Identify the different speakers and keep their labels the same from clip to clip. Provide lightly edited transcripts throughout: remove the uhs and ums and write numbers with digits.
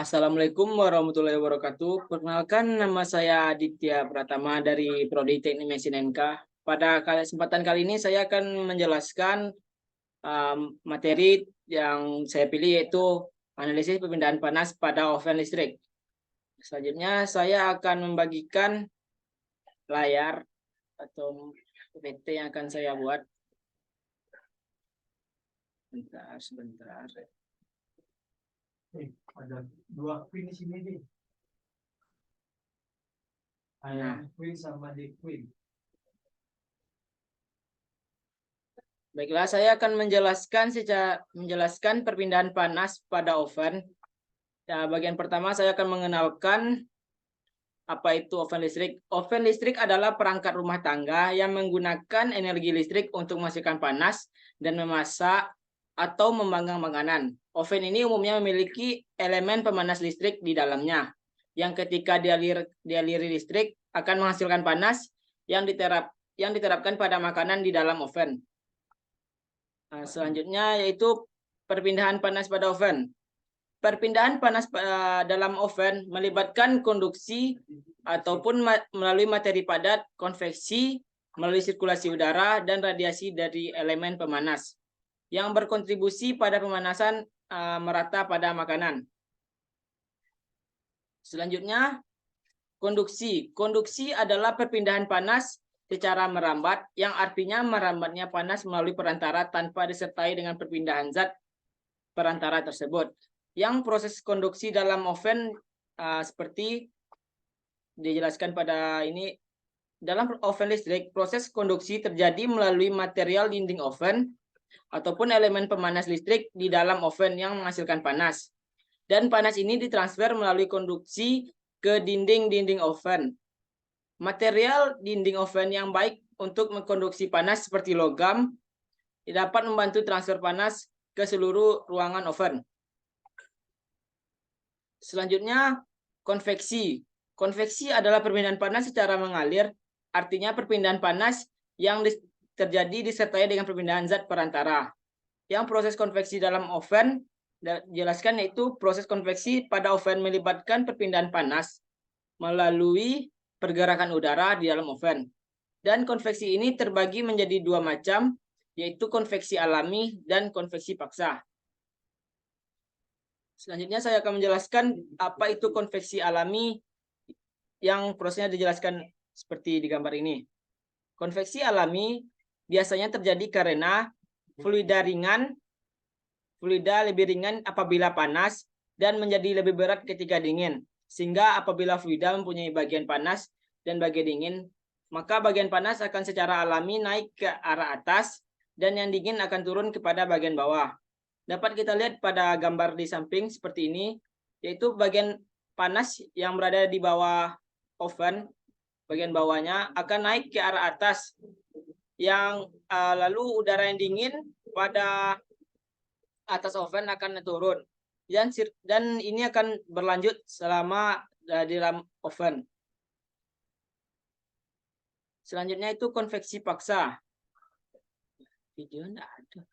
Speaker 1: Assalamualaikum warahmatullahi wabarakatuh. Perkenalkan, nama saya Aditya Pratama dari Prodi Teknik Mesin NK. Pada kesempatan kali ini saya akan menjelaskan materi yang saya pilih, yaitu analisis perpindahan panas pada oven listrik. Selanjutnya saya akan membagikan layar atau PPT yang akan saya buat. Sebentar.
Speaker 2: Ada dua queen di sini nih. Ayam queen sama di queen.
Speaker 1: Baiklah, saya akan menjelaskan perpindahan panas pada oven. Ya, bagian pertama saya akan mengenalkan apa itu oven listrik. Oven listrik adalah perangkat rumah tangga yang menggunakan energi listrik untuk menghasilkan panas dan memasak atau memanggang makanan. Oven ini umumnya memiliki elemen pemanas listrik di dalamnya, yang ketika dialiri listrik akan menghasilkan panas yang diterapkan pada makanan di dalam oven. Nah, selanjutnya yaitu perpindahan panas pada oven. Perpindahan panas dalam oven melibatkan konduksi ataupun melalui materi padat, konveksi, melalui sirkulasi udara, dan radiasi dari elemen pemanas yang berkontribusi pada pemanasan merata pada makanan. Selanjutnya, konduksi. Konduksi adalah perpindahan panas secara merambat, yang artinya merambatnya panas melalui perantara tanpa disertai dengan perpindahan zat perantara tersebut. Yang proses konduksi dalam oven seperti dijelaskan pada ini, dalam oven listrik, proses konduksi terjadi melalui material dinding oven ataupun elemen pemanas listrik di dalam oven yang menghasilkan panas. Dan panas ini ditransfer melalui konduksi ke dinding-dinding oven. Material dinding oven yang baik untuk mengkonduksi panas seperti logam dapat membantu transfer panas ke seluruh ruangan oven. Selanjutnya, konveksi. Konveksi adalah perpindahan panas secara mengalir, artinya perpindahan panas yang terjadi disertai dengan perpindahan zat perantara. Yang proses konveksi dalam oven dijelaskan yaitu proses konveksi pada oven melibatkan perpindahan panas melalui pergerakan udara di dalam oven. Dan konveksi ini terbagi menjadi dua macam, yaitu konveksi alami dan konveksi paksa. Selanjutnya saya akan menjelaskan apa itu konveksi alami yang prosesnya dijelaskan seperti di gambar ini. Konveksi alami biasanya terjadi karena fluida lebih ringan apabila panas dan menjadi lebih berat ketika dingin. Sehingga apabila fluida mempunyai bagian panas dan bagian dingin, maka bagian panas akan secara alami naik ke arah atas dan yang dingin akan turun kepada bagian bawah. Dapat kita lihat pada gambar di samping seperti ini, yaitu bagian panas yang berada di bawah oven, bagian bawahnya akan naik ke arah atas, yang lalu udara yang dingin pada atas oven akan turun, dan ini akan berlanjut selama di dalam oven. Selanjutnya itu konveksi paksa. Video enggak ada.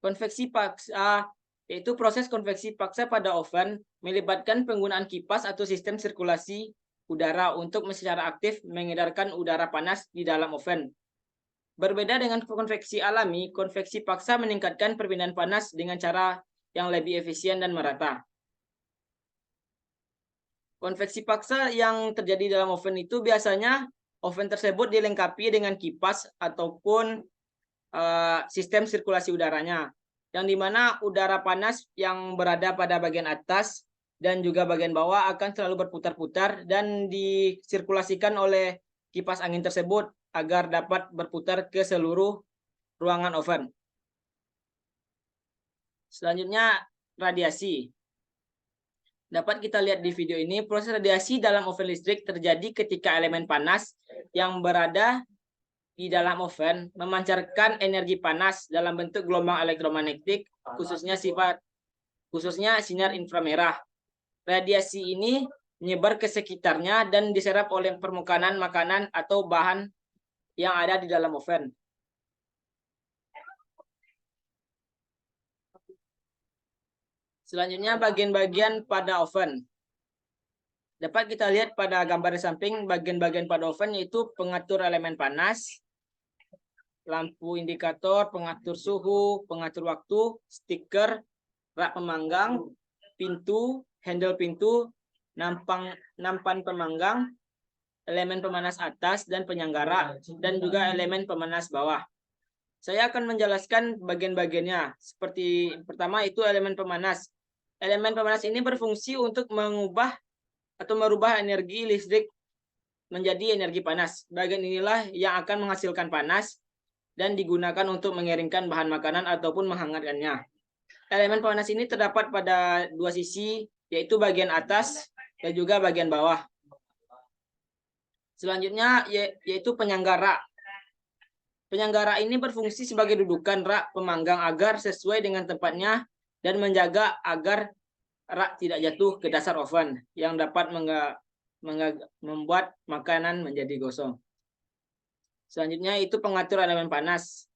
Speaker 1: Konveksi paksa yaitu proses konveksi paksa pada oven melibatkan penggunaan kipas atau sistem sirkulasi udara untuk secara aktif mengedarkan udara panas di dalam oven. Berbeda dengan konveksi alami, konveksi paksa meningkatkan perpindahan panas dengan cara yang lebih efisien dan merata. Konveksi paksa yang terjadi dalam oven itu biasanya oven tersebut dilengkapi dengan kipas ataupun sistem sirkulasi udaranya, yang dimana udara panas yang berada pada bagian atas dan juga bagian bawah akan selalu berputar-putar dan disirkulasikan oleh kipas angin tersebut agar dapat berputar ke seluruh ruangan oven. Selanjutnya, radiasi. Dapat kita lihat di video ini, proses radiasi dalam oven listrik terjadi ketika elemen panas yang berada di dalam oven memancarkan energi panas dalam bentuk gelombang elektromagnetik, khususnya sinar inframerah. Radiasi ini menyebar ke sekitarnya dan diserap oleh permukaan makanan atau bahan yang ada di dalam oven. Selanjutnya bagian-bagian pada oven. Dapat kita lihat pada gambar di samping bagian-bagian pada oven yaitu pengatur elemen panas, lampu indikator, pengatur suhu, pengatur waktu, stiker, rak pemanggang, pintu, handle pintu, nampan pemanggang, elemen pemanas atas dan penyanggara, dan juga elemen pemanas bawah. Saya akan menjelaskan bagian-bagiannya. Seperti pertama itu elemen pemanas. Elemen pemanas ini berfungsi untuk mengubah atau merubah energi listrik menjadi energi panas. Bagian inilah yang akan menghasilkan panas dan digunakan untuk mengeringkan bahan makanan ataupun menghangatkannya. Elemen panas ini terdapat pada dua sisi, yaitu bagian atas dan juga bagian bawah. Selanjutnya yaitu penyanggara. Penyanggara ini berfungsi sebagai dudukan rak pemanggang agar sesuai dengan tempatnya dan menjaga agar rak tidak jatuh ke dasar oven yang dapat membuat makanan menjadi gosong. Selanjutnya itu pengatur elemen panas.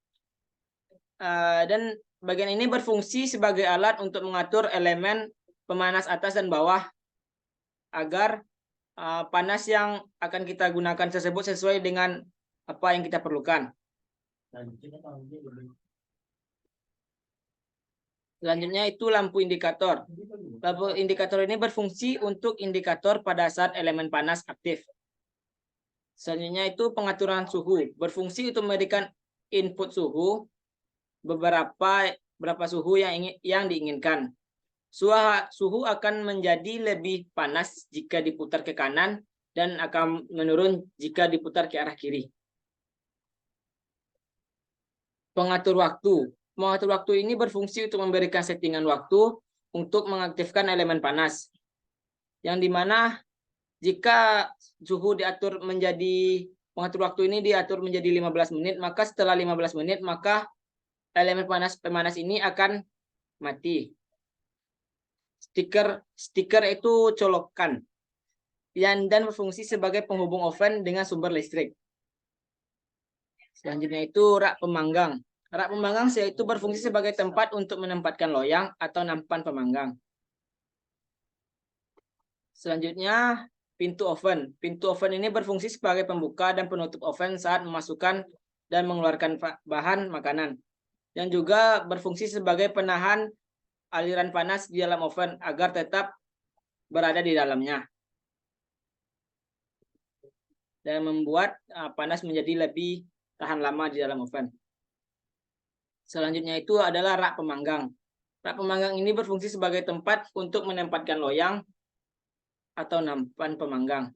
Speaker 1: Dan bagian ini berfungsi sebagai alat untuk mengatur elemen pemanas atas dan bawah agar panas yang akan kita gunakan tersebut sesuai dengan apa yang kita perlukan. Selanjutnya itu lampu indikator. Lampu indikator ini berfungsi untuk indikator pada saat elemen panas aktif. Selanjutnya itu pengaturan suhu. Berfungsi untuk memberikan input suhu berapa suhu yang diinginkan. Suhu akan menjadi lebih panas jika diputar ke kanan dan akan menurun jika diputar ke arah kiri. Pengatur waktu. Pengatur waktu ini berfungsi untuk memberikan settingan waktu untuk mengaktifkan elemen panas. Yang dimana jika suhu diatur menjadi, pengatur waktu ini diatur menjadi 15 menit, maka setelah 15 menit, maka elemen pemanas ini akan mati. Stiker itu colokan. Dan berfungsi sebagai penghubung oven dengan sumber listrik. Selanjutnya itu rak pemanggang. Rak pemanggang yaitu berfungsi sebagai tempat untuk menempatkan loyang atau nampan pemanggang. Selanjutnya pintu oven. Pintu oven ini berfungsi sebagai pembuka dan penutup oven saat memasukkan dan mengeluarkan bahan makanan. Dan juga berfungsi sebagai penahan aliran panas di dalam oven agar tetap berada di dalamnya. Dan membuat panas menjadi lebih tahan lama di dalam oven. Selanjutnya itu adalah rak pemanggang. Rak pemanggang ini berfungsi sebagai tempat untuk menempatkan loyang atau nampan pemanggang.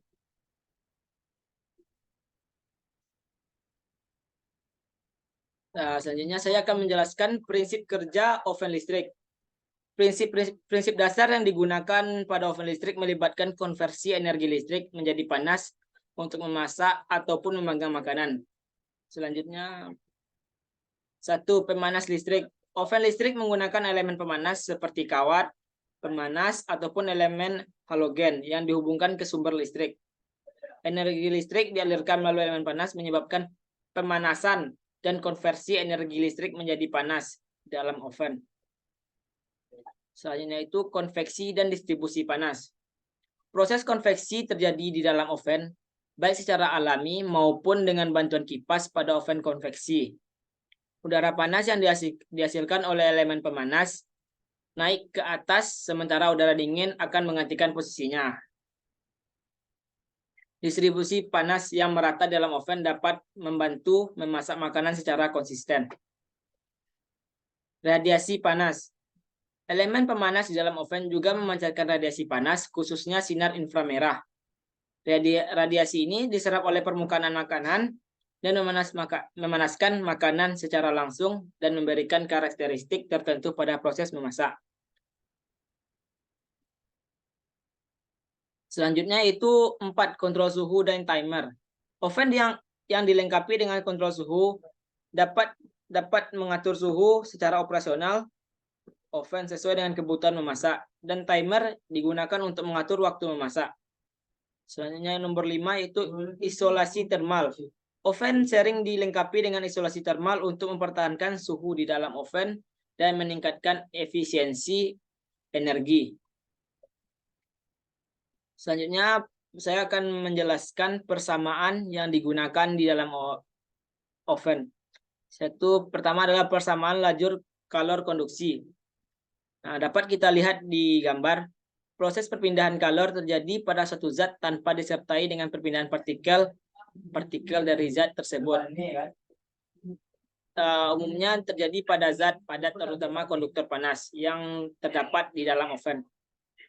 Speaker 1: Selanjutnya saya akan menjelaskan prinsip kerja oven listrik. Prinsip dasar yang digunakan pada oven listrik melibatkan konversi energi listrik menjadi panas untuk memasak ataupun memanggang makanan. Selanjutnya, 1. Pemanas listrik. Oven listrik menggunakan elemen pemanas seperti kawat, pemanas, ataupun elemen halogen yang dihubungkan ke sumber listrik. Energi listrik dialirkan melalui elemen panas menyebabkan pemanasan dan konversi energi listrik menjadi panas dalam oven. Selanjutnya itu konveksi dan distribusi panas. Proses konveksi terjadi di dalam oven, baik secara alami maupun dengan bantuan kipas pada oven konveksi. Udara panas yang dihasilkan oleh elemen pemanas naik ke atas, sementara udara dingin akan menggantikan posisinya. Distribusi panas yang merata dalam oven dapat membantu memasak makanan secara konsisten. Radiasi panas. Elemen pemanas di dalam oven juga memancarkan radiasi panas, khususnya sinar inframerah. Radiasi ini diserap oleh permukaan makanan dan memanaskan makanan secara langsung dan memberikan karakteristik tertentu pada proses memasak. Selanjutnya itu 4 kontrol suhu dan timer. Oven yang dilengkapi dengan kontrol suhu dapat mengatur suhu secara operasional oven sesuai dengan kebutuhan memasak, dan timer digunakan untuk mengatur waktu memasak. Selanjutnya nomor 5 itu isolasi termal. Oven sering dilengkapi dengan isolasi termal untuk mempertahankan suhu di dalam oven dan meningkatkan efisiensi energi. Selanjutnya saya akan menjelaskan persamaan yang digunakan di dalam oven. Pertama adalah persamaan lajur kalor konduksi. Nah, dapat kita lihat di gambar, proses perpindahan kalor terjadi pada suatu zat tanpa disertai dengan perpindahan partikel dari zat tersebut. Umumnya terjadi pada zat padat, terutama konduktor panas yang terdapat di dalam oven.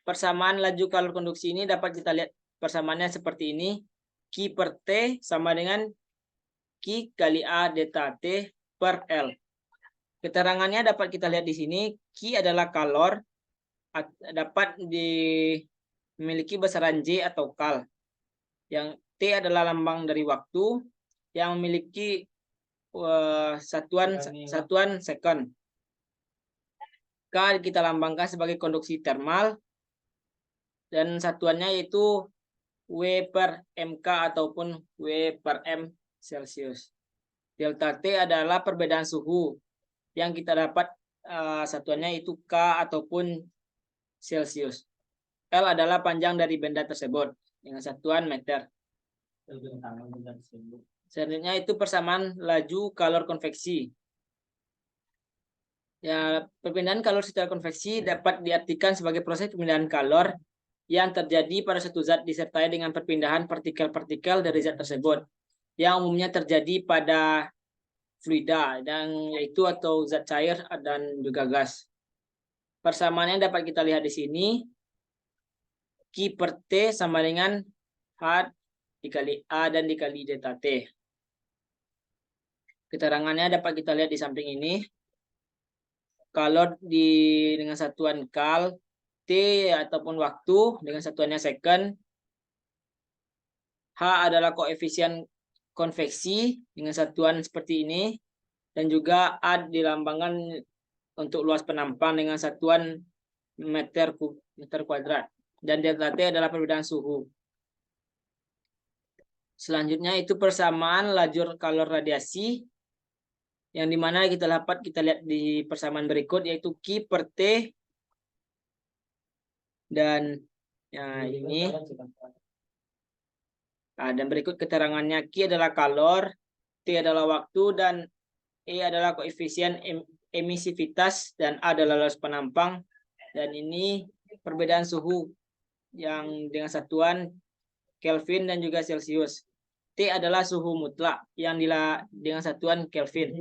Speaker 1: Persamaan laju kalor konduksi ini dapat kita lihat persamaannya seperti ini. Q per T sama dengan Q kali A delta T per L. Keterangannya dapat kita lihat di sini. Q adalah kalor, dapat memiliki besaran J atau kal. Yang T adalah lambang dari waktu yang memiliki satuan second. K kita lambangkan sebagai konduksi termal dan satuannya yaitu W per MK ataupun W per M Celsius. Delta T adalah perbedaan suhu yang kita dapat satuannya itu K ataupun Celsius. L adalah panjang dari benda tersebut dengan satuan meter. Selanjutnya itu persamaan laju kalor konveksi. Ya, perpindahan kalor secara konveksi dapat diartikan sebagai proses perpindahan kalor yang terjadi pada suatu zat disertai dengan perpindahan partikel-partikel dari zat tersebut, yang umumnya terjadi pada fluida dan yaitu atau zat cair dan juga gas. Persamaannya dapat kita lihat di sini. Q per T sama dengan H dikali A dan dikali delta T. Keterangannya dapat kita lihat di samping ini. Kalor dengan satuan kal, T ataupun waktu dengan satuannya second. H adalah koefisien konveksi dengan satuan seperti ini. Dan juga A dilambangkan untuk luas penampang dengan satuan meter kuadrat. Dan delta T adalah perbedaan suhu. Selanjutnya itu persamaan lajur kalor radiasi, yang dimana kita lihat di persamaan berikut, yaitu Q per T. Dan ya, ini. Nah, dan berikut keterangannya. Q adalah kalor, T adalah waktu, dan E adalah koefisien emisivitas, dan A adalah luas penampang. Dan ini perbedaan suhu yang dengan satuan Kelvin dan juga Celsius. T adalah suhu mutlak yang dengan satuan Kelvin.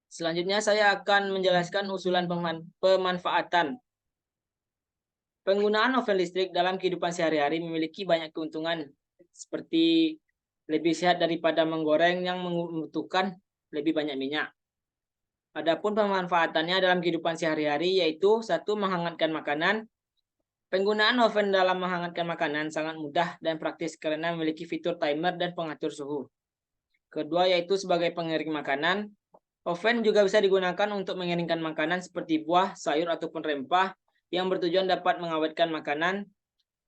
Speaker 1: Selanjutnya saya akan menjelaskan usulan pemanfaatan. Penggunaan oven listrik dalam kehidupan sehari-hari memiliki banyak keuntungan, seperti lebih sehat daripada menggoreng yang membutuhkan lebih banyak minyak. Adapun pemanfaatannya dalam kehidupan sehari-hari yaitu satu, menghangatkan makanan. Penggunaan oven dalam menghangatkan makanan sangat mudah dan praktis karena memiliki fitur timer dan pengatur suhu. Kedua yaitu sebagai pengering makanan. Oven juga bisa digunakan untuk mengeringkan makanan seperti buah, sayur, ataupun rempah yang bertujuan dapat mengawetkan makanan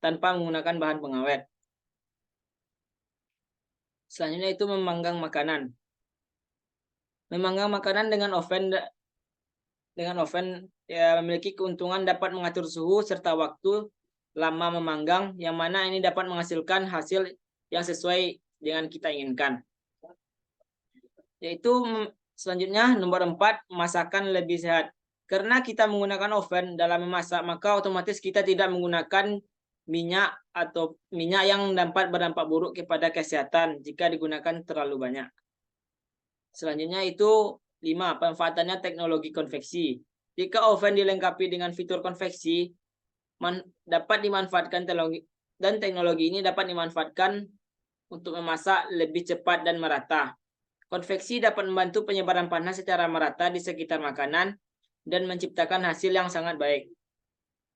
Speaker 1: tanpa menggunakan bahan pengawet. Selanjutnya itu memanggang makanan. Memanggang makanan dengan oven ya, memiliki keuntungan dapat mengatur suhu serta waktu lama memanggang, yang mana ini dapat menghasilkan hasil yang sesuai dengan kita inginkan. Yaitu selanjutnya nomor 4, masakan lebih sehat. Karena kita menggunakan oven dalam memasak, maka otomatis kita tidak menggunakan minyak atau minyak yang dapat berdampak buruk kepada kesehatan jika digunakan terlalu banyak. Selanjutnya itu 5, pemanfaatannya teknologi konveksi. Jika oven dilengkapi dengan fitur konveksi, dapat dimanfaatkan teknologi ini dapat dimanfaatkan untuk memasak lebih cepat dan merata. Konveksi dapat membantu penyebaran panas secara merata di sekitar makanan dan menciptakan hasil yang sangat baik.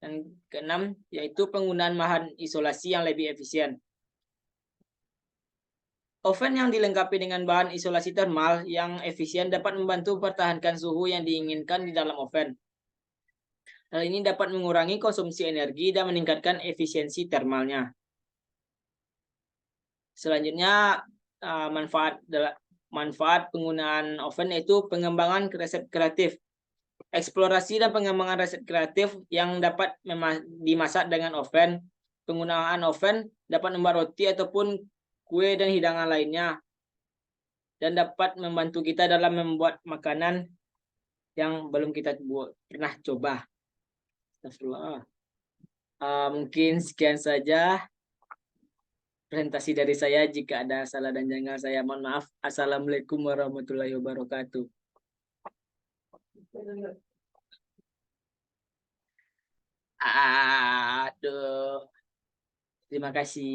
Speaker 1: Dan keenam, yaitu penggunaan bahan isolasi yang lebih efisien. Oven yang dilengkapi dengan bahan isolasi termal yang efisien dapat membantu mempertahankan suhu yang diinginkan di dalam oven. Hal ini dapat mengurangi konsumsi energi dan meningkatkan efisiensi termalnya. Selanjutnya, manfaat penggunaan oven yaitu pengembangan resep kreatif. eksplorasi dan pengembangan resep kreatif yang dapat dimasak dengan oven. Penggunaan oven dapat membuat roti ataupun kue dan hidangan lainnya, dan dapat membantu kita dalam membuat makanan yang belum kita pernah coba. Astagfirullah. Mungkin sekian saja presentasi dari saya. Jika ada salah dan janggal, saya mohon maaf. Assalamualaikum warahmatullahi wabarakatuh. Aduh, terima kasih.